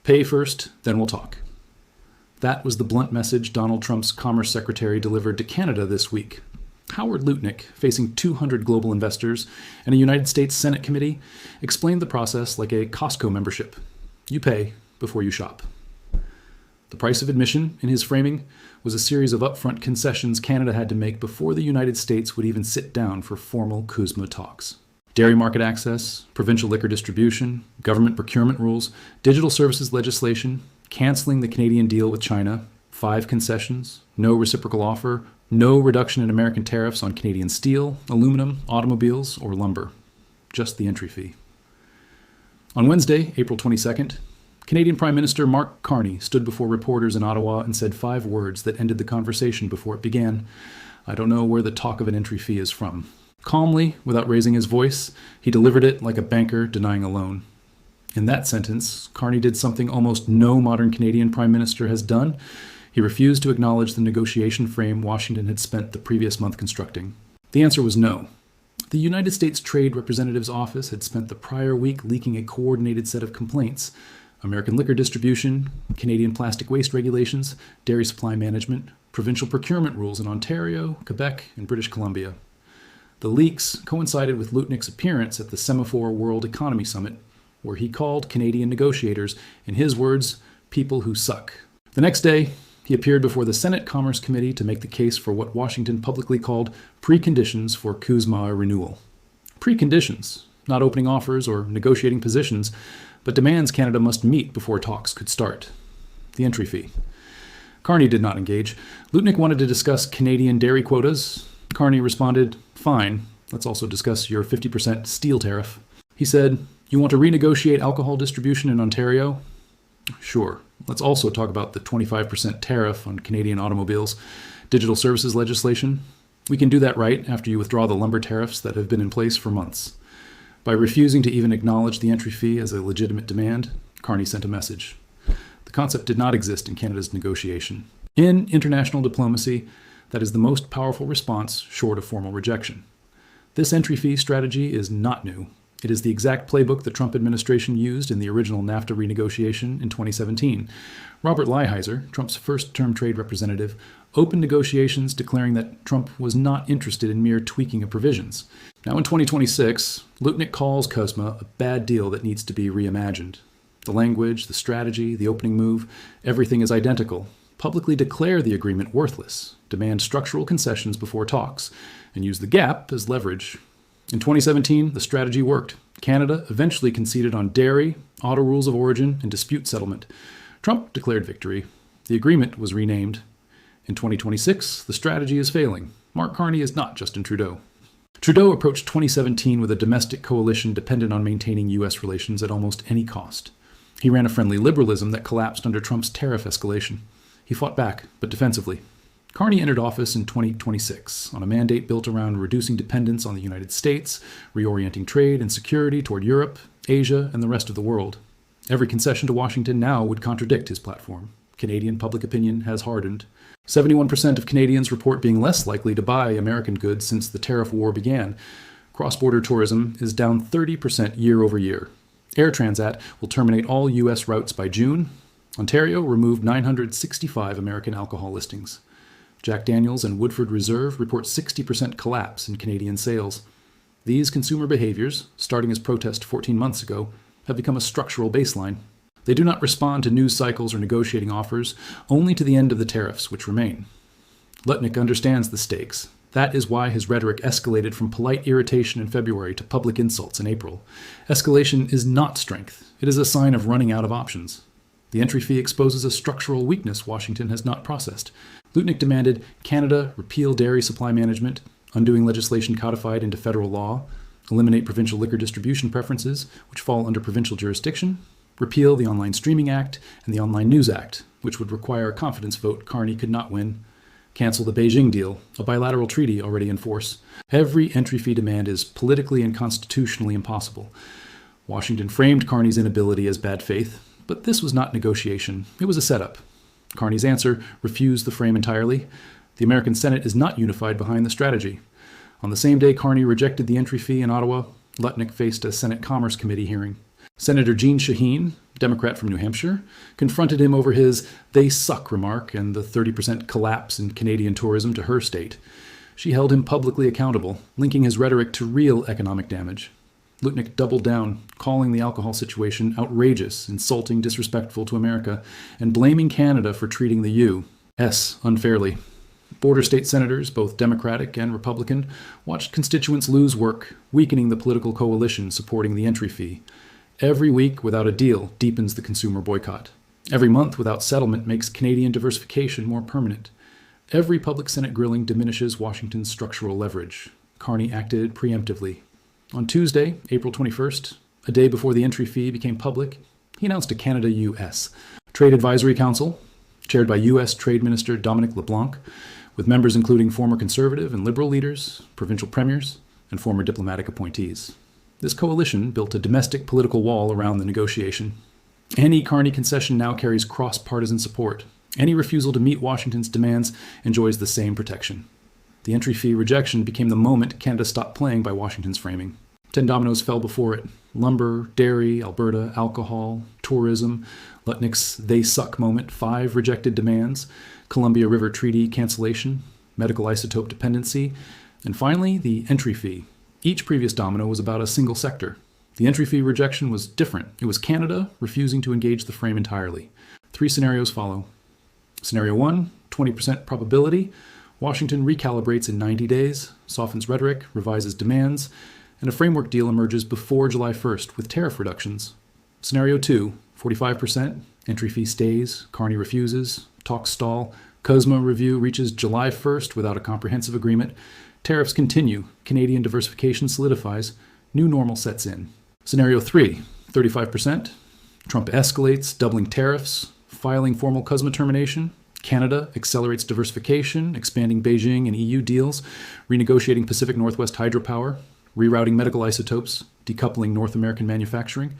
Pay first, then we'll talk. That was the blunt message Donald Trump's Commerce Secretary delivered to Canada this week. Howard Lutnick, facing 200 global investors and a United States Senate committee, explained the process like a Costco membership. You pay before you shop. The price of admission, in his framing, was a series of upfront concessions Canada had to make before the United States would even sit down for formal CUSMA talks. Dairy market access, provincial liquor distribution, government procurement rules, digital services legislation, canceling the Canadian deal with China, 5 concessions, no reciprocal offer, no reduction in American tariffs on Canadian steel, aluminum, automobiles, or lumber. Just the entry fee. On Wednesday, April 22nd, Canadian Prime Minister Mark Carney stood before reporters in Ottawa and said 5 words that ended the conversation before it began. I don't know where the talk of an entry fee is from. Calmly, without raising his voice, he delivered it like a banker denying a loan. In that sentence, Carney did something almost no modern Canadian Prime Minister has done. He refused to acknowledge the negotiation frame Washington had spent the previous month constructing. The answer was no. The United States Trade Representative's office had spent the prior week leaking a coordinated set of complaints: American liquor distribution, Canadian plastic waste regulations, dairy supply management, provincial procurement rules in Ontario, Quebec, and British Columbia. The leaks coincided with Lutnick's appearance at the Semaphore World Economy Summit, where he called Canadian negotiators, in his words, people who suck. The next day, he appeared before the Senate Commerce Committee to make the case for what Washington publicly called preconditions for CUSMA renewal. Preconditions, not opening offers or negotiating positions, but demands Canada must meet before talks could start. The entry fee. Carney did not engage. Lutnick wanted to discuss Canadian dairy quotas. Carney responded, "Fine, let's also discuss your 50% steel tariff." He said, "You want to renegotiate alcohol distribution in Ontario? Sure. Let's also talk about the 25% tariff on Canadian automobiles, digital services legislation. We can do that right after you withdraw the lumber tariffs that have been in place for months." By refusing to even acknowledge the entry fee as a legitimate demand, Carney sent a message. The concept did not exist in Canada's negotiation. In international diplomacy, that is the most powerful response short of formal rejection. This entry fee strategy is not new. It is the exact playbook the Trump administration used in the original NAFTA renegotiation in 2017. Robert Lighthizer, Trump's first-term trade representative, opened negotiations declaring that Trump was not interested in mere tweaking of provisions. Now in 2026, Lutnick calls CUSMA a bad deal that needs to be reimagined. The language, the strategy, the opening move, everything is identical. Publicly declare the agreement worthless, demand structural concessions before talks, and use the gap as leverage. In 2017, the strategy worked. Canada eventually conceded on dairy, auto rules of origin, and dispute settlement. Trump declared victory. The agreement was renamed. In 2026, the strategy is failing. Mark Carney is not Justin Trudeau. Trudeau approached 2017 with a domestic coalition dependent on maintaining U.S. relations at almost any cost. He ran a friendly liberalism that collapsed under Trump's tariff escalation. He fought back, but defensively. Carney entered office in 2026 on a mandate built around reducing dependence on the United States, reorienting trade and security toward Europe, Asia, and the rest of the world. Every concession to Washington now would contradict his platform. Canadian public opinion has hardened. 71% of Canadians report being less likely to buy American goods since the tariff war began. Cross-border tourism is down 30% year over year. Air Transat will terminate all U.S. routes by June. Ontario removed 965 American alcohol listings. Jack Daniels and Woodford Reserve report 60% collapse in Canadian sales. These consumer behaviors, starting as protest 14 months ago, have become a structural baseline. They do not respond to news cycles or negotiating offers, only to the end of the tariffs, which remain. Lutnick understands the stakes. That is why his rhetoric escalated from polite irritation in February to public insults in April. Escalation is not strength. It is a sign of running out of options. The entry fee exposes a structural weakness Washington has not processed. Lutnick demanded Canada repeal dairy supply management, undoing legislation codified into federal law, eliminate provincial liquor distribution preferences, which fall under provincial jurisdiction, repeal the Online Streaming Act and the Online News Act, which would require a confidence vote Carney could not win, cancel the Beijing deal, a bilateral treaty already in force. Every entry fee demand is politically and constitutionally impossible. Washington framed Carney's inability as bad faith, but this was not negotiation. It was a setup. Carney's answer refused the frame entirely. The American Senate is not unified behind the strategy. On the same day Carney rejected the entry fee in Ottawa, Lutnick faced a Senate Commerce Committee hearing. Senator Jean Shaheen, Democrat from New Hampshire, confronted him over his "they suck" remark and the 30% collapse in Canadian tourism to her state. She held him publicly accountable, linking his rhetoric to real economic damage. Lutnick doubled down, calling the alcohol situation outrageous, insulting, disrespectful to America, and blaming Canada for treating the U.S. unfairly. Border state senators, both Democratic and Republican, watched constituents lose work, weakening the political coalition supporting the entry fee. Every week without a deal deepens the consumer boycott. Every month without settlement makes Canadian diversification more permanent. Every public Senate grilling diminishes Washington's structural leverage. Carney acted preemptively. On Tuesday, April 21st, a day before the entry fee became public, he announced a Canada-U.S. Trade Advisory Council, chaired by U.S. Trade Minister Dominic LeBlanc, with members including former Conservative and Liberal leaders, provincial premiers, and former diplomatic appointees. This coalition built a domestic political wall around the negotiation. Any Carney concession now carries cross-partisan support. Any refusal to meet Washington's demands enjoys the same protection. The entry fee rejection became the moment Canada stopped playing by Washington's framing. 10 dominoes fell before it. Lumber, dairy, Alberta, alcohol, tourism, Lutnick's "they suck" moment, 5 rejected demands, Columbia River Treaty cancellation, medical isotope dependency, and finally the entry fee. Each previous domino was about a single sector. The entry fee rejection was different. It was Canada refusing to engage the frame entirely. 3 scenarios follow. Scenario 1, 20% probability. Washington recalibrates in 90 days, softens rhetoric, revises demands, and a framework deal emerges before July 1st with tariff reductions. Scenario 2, 45%, entry fee stays, Carney refuses, talks stall, COSMA review reaches July 1st without a comprehensive agreement, tariffs continue, Canadian diversification solidifies, new normal sets in. Scenario 3, 35%, Trump escalates, doubling tariffs, filing formal COSMA termination, Canada accelerates diversification, expanding Beijing and EU deals, renegotiating Pacific Northwest hydropower, rerouting medical isotopes, decoupling North American manufacturing.